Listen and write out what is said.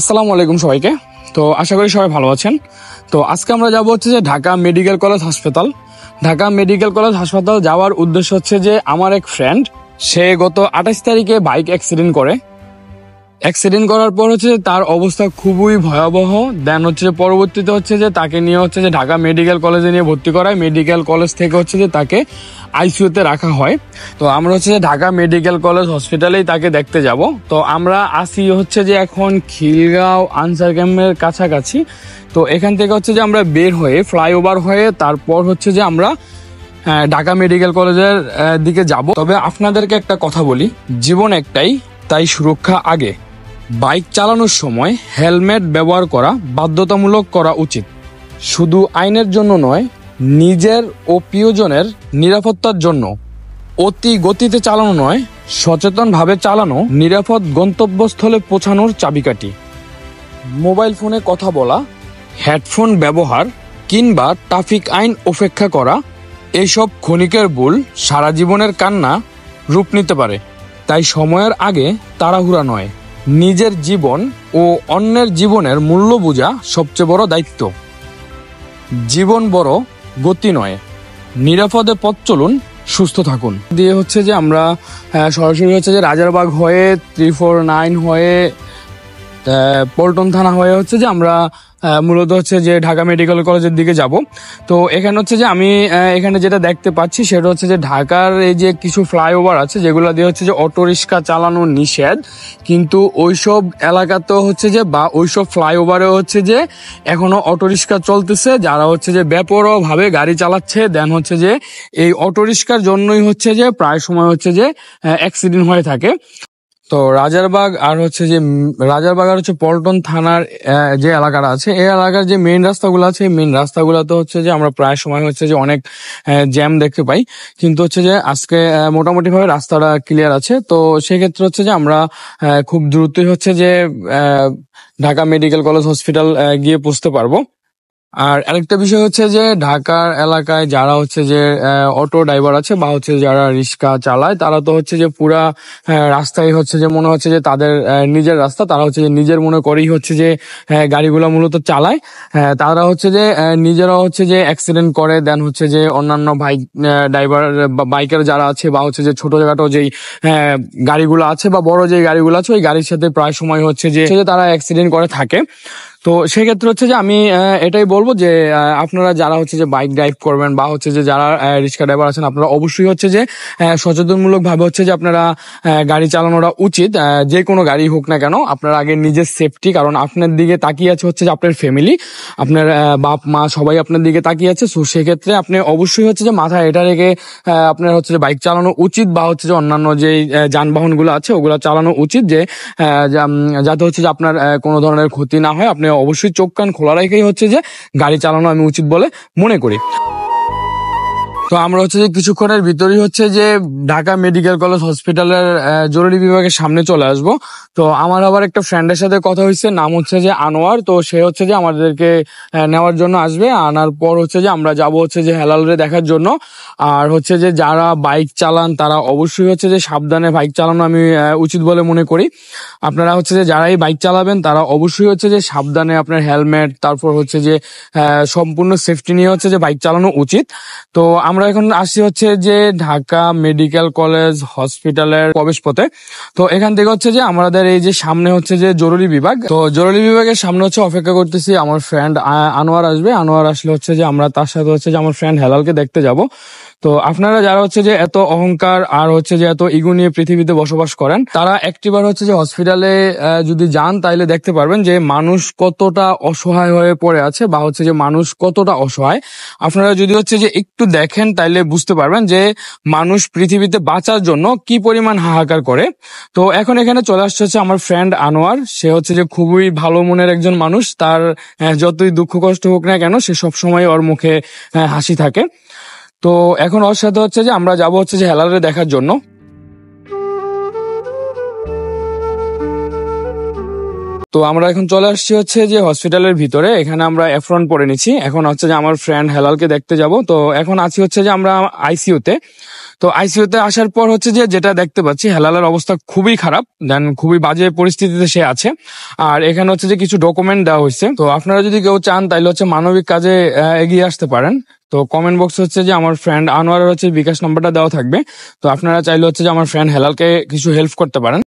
আসসালামু আলাইকুম সবাইকে। তো আশা করি সবাই ভালো আছেন। তো আজকে আমরা যাব হচ্ছে যে ঢাকা মেডিকেল কলেজ হাসপাতাল। ঢাকা মেডিকেল কলেজ হাসপাতাল যাওয়ার উদ্দেশ্য হচ্ছে যে আমার এক ফ্রেন্ড, সে গত 28 তারিখে বাইক অ্যাক্সিডেন্ট করে। অ্যাক্সিডেন্ট করার পর হচ্ছে তার অবস্থা খুবই ভয়াবহ। দেন হচ্ছে যে পরবর্তীতে হচ্ছে যে তাকে নিয়ে হচ্ছে যে ঢাকা মেডিকেল কলেজে নিয়ে ভর্তি করায়। মেডিকেল কলেজ থেকে হচ্ছে যে তাকে আইসিইউতে রাখা হয়। তো আমরা হচ্ছে যে ঢাকা মেডিকেল কলেজ হসপিটালেই তাকে দেখতে যাব। তো আমরা আসি হচ্ছে যে এখন খিলগাঁও আনসার ক্যাম্পের কাছাকাছি। তো এখান থেকে হচ্ছে যে আমরা বের হয়ে ফ্লাইওভার হয়ে তারপর হচ্ছে যে আমরা ঢাকা মেডিকেল কলেজের দিকে যাব। তবে আপনাদেরকে একটা কথা বলি, জীবন একটাই, তাই সুরক্ষা আগে। বাইক চালানোর সময় হেলমেট ব্যবহার করা বাধ্যতামূলক করা উচিত, শুধু আইনের জন্য নয়, নিজের ও প্রিয়জনের নিরাপত্তার জন্য। অতি গতিতে চালানো নয়, সচেতনভাবে চালানো নিরাপদ গন্তব্যস্থলে পৌঁছানোর চাবিকাঠি। মোবাইল ফোনে কথা বলা, হেডফোন ব্যবহার কিংবা ট্রাফিক আইন উপেক্ষা করা, এইসব ক্ষণিকের ভুল সারা জীবনের কান্না রূপ নিতে পারে। তাই সময়ের আগে তাড়াহুড়া নয়, নিজের জীবন ও অন্যের জীবনের মূল্য বোঝা সবচেয়ে বড় দায়িত্ব। জীবন বড়, গতি নয়। নিরাপদে পথ চলুন, সুস্থ থাকুন। দিয়ে হচ্ছে যে আমরা সরাসরি হচ্ছে যে রাজারবাগ হয়ে 349 হয়ে পল্টন থানা হয়ে হচ্ছে যে আমরা মূলত হচ্ছে যে ঢাকা মেডিকেল কলেজের দিকে যাব। তো এখানে হচ্ছে যে আমি এখানে যেটা দেখতে পাচ্ছি সেটা হচ্ছে যে ঢাকার এই যে কিছু ফ্লাইওভার আছে যেগুলো দিয়ে হচ্ছে যে অটো রিক্সা চালানো নিষেধ, কিন্তু ওইসব এলাকাতেও হচ্ছে যে বা ওইসব ফ্লাইওভারে হচ্ছে যে এখনো অটো রিক্সা চলতেছে, যারা হচ্ছে যে বেপরোয়াভাবে গাড়ি চালাচ্ছে। দেন হচ্ছে যে এই অটো রিক্সার জন্যই হচ্ছে যে প্রায় সময় হচ্ছে যে অ্যাক্সিডেন্ট হয়ে থাকে। তো রাজারবাগ আর হচ্ছে যে রাজারবাগ আর হচ্ছে পল্টন থানার যে এলাকাটা আছে, এই এলাকার যে মেইন রাস্তাগুলো আছে, মেইন রাস্তাগুলোতে হচ্ছে যে আমরা প্রায় সময় হচ্ছে যে অনেক জ্যাম দেখতে পাই। কিন্তু হচ্ছে যে আজকে মোটামুটি ভাবে রাস্তাটা ক্লিয়ার আছে। তো সেক্ষেত্রে হচ্ছে যে আমরা খুব দ্রুতই হচ্ছে যে ঢাকা মেডিকেল কলেজ হসপিটাল গিয়ে পৌঁছতে পারবো। আর আরেকটা বিষয় হচ্ছে যে ঢাকার এলাকায় যারা হচ্ছে যে অটো ড্রাইভার আছে বা হচ্ছে যারা রিক্সা চালায়, তারা তো হচ্ছে যে পুরা রাস্তায় হচ্ছে যে মনে হচ্ছে যে তাদের নিজের রাস্তা, তারা হচ্ছে যে নিজের মনে করেই হচ্ছে যে গাড়িগুলো মূলত চালায়। তারা হচ্ছে যে নিজেরা হচ্ছে যে অ্যাক্সিডেন্ট করে। দেন হচ্ছে যে অন্যান্য বাইক ড্রাইভার বা বাইকার যারা আছে বা হচ্ছে যে ছোটখাটো যেই গাড়িগুলো আছে বা বড় যে গাড়িগুলো আছে, ওই গাড়ির সাথে প্রায় সময় হচ্ছে যে তারা অ্যাক্সিডেন্ট করে থাকে। তো সেক্ষেত্রে হচ্ছে যে আমি এটাই বলবো যে আপনারা যারা হচ্ছে যে বাইক ড্রাইভ করবেন বা হচ্ছে যে যারা রিক্সা ড্রাইভার আছেন, আপনারা অবশ্যই হচ্ছে যে সচেতনমূলক ভাবে হচ্ছে যে আপনারা গাড়ি চালানোটা উচিত। যে কোনো গাড়ি হোক না কেন, আপনার আগে নিজের সেফটি, কারণ আপনার দিকে তাকিয়ে আছে হচ্ছে যে আপনার ফ্যামিলি, আপনার বাপ মা সবাই আপনার দিকে তাকিয়ে আছে। সো সেক্ষেত্রে আপনি অবশ্যই হচ্ছে যে মাথায় এটা রেখে আপনার হচ্ছে যে বাইক চালানো উচিত বা হচ্ছে যে অন্যান্য যে যানবাহন গুলো আছে ওগুলো চালানো উচিত, যে যাতে হচ্ছে যে আপনার কোনো ধরনের ক্ষতি না হয়। আপনি অবশ্যই চোখ কান খোলা রেখেই হচ্ছে যে গাড়ি চালানো আমি উচিত বলে মনে করি। তো আমরা হচ্ছে যে কিছুক্ষণের ভিতরেই হচ্ছে যে ঢাকা মেডিকেল কলেজ হসপিটালের জরুরি বিভাগের সামনে চলে আসব। তো আমার আবার একটা ফ্রেন্ডের সাথে কথা হয়েছে, নাম হচ্ছে যে আনোয়ার। তো সে হচ্ছে যে আমাদেরকে নেওয়ার জন্য আসবে। আনার পর হচ্ছে যে আমরা যাব হচ্ছে যে হেলালরে দেখার জন্য। আর হচ্ছে যে যারা বাইক চালান তারা অবশ্যই হচ্ছে যে সাবধানে বাইক চালানো আমি উচিত বলে মনে করি। আপনারা হচ্ছে যে যারাই বাইক চালাবেন তারা অবশ্যই হচ্ছে যে সাবধানে আপনার হেলমেট, তারপর হচ্ছে যে সম্পূর্ণ সেফটি নিয়ে হচ্ছে যে বাইক চালানো উচিত। তো আমরা এখন আসছি হচ্ছে যে ঢাকা মেডিকেল কলেজ হসপিটালের প্রবেশ পথে। তো এখান থেকে হচ্ছে যে আমাদের এই যে সামনে হচ্ছে যে জরুরি বিভাগ, তো জরুরি বিভাগের সামনে হচ্ছে অপেক্ষা করতেছি। আমার ফ্রেন্ড আনোয়ার আসবে। আনোয়ার আসলে হচ্ছে যে আমরা তার সাথে হচ্ছে যে আমার ফ্রেন্ড হেলালকে দেখতে যাব। তো আপনারা যারা হচ্ছে যে এত অহংকার আর হচ্ছে যে এত ইগো নিয়ে পৃথিবীতে বসবাস করেন, তারা একটিবার হচ্ছে যে হসপিটালে যদি যান তাইলে দেখতে পারবেন যে মানুষ কতটা অসহায় হয়ে পড়ে আছে বা হচ্ছে যে মানুষ কতটা অসহায়। আপনারা যদি হচ্ছে যে একটু দেখেন তাইলে বুঝতে পারবেন যে মানুষ পৃথিবীতে বাঁচার জন্য কি পরিমাণ হাহাকার করে। তো এখন এখানে চলে আসছে হচ্ছে আমার ফ্রেন্ড আনোয়ার। সে হচ্ছে যে খুবই ভালো মনের একজন মানুষ। তার যতই দুঃখ কষ্ট হোক না কেন, সে সবসময় ওর মুখে হাসি থাকে। তো এখন ওর সাথে হচ্ছে যে আমরা যাব হচ্ছে যে হেলারে দেখার জন্য। তো আমরা এখন চলে আসছি হচ্ছে যে হসপিটালের ভিতরে, এখানে আমরা এফরন পরে নিচ্ছি। এখন হচ্ছে যে আমার ফ্রেন্ড হেলালকে দেখতে যাব। তো এখন আছি হচ্ছে যে আমরা আইসিইউতে। তো আইসিইউতে আসার পর হচ্ছে যে যেটা দেখতে পাচ্ছি, হেলালের অবস্থা খুবই খারাপ, দেন খুবই বাজে পরিস্থিতিতে সে আছে। আর এখানে হচ্ছে যে কিছু ডকুমেন্ট দেওয়া হয়েছে। তো আপনারা যদি কেউ চান তাহলে হচ্ছে মানবিক কাজে এগিয়ে আসতে পারেন। তো কমেন্ট বক্স হচ্ছে যে আমার ফ্রেন্ড আনোয়ারের হচ্ছে বিকাশ নাম্বারটা দেওয়া থাকবে। তো আপনারা চাইলে হচ্ছে যে আমার ফ্রেন্ড হেলালকে কিছু হেল্প করতে পারেন।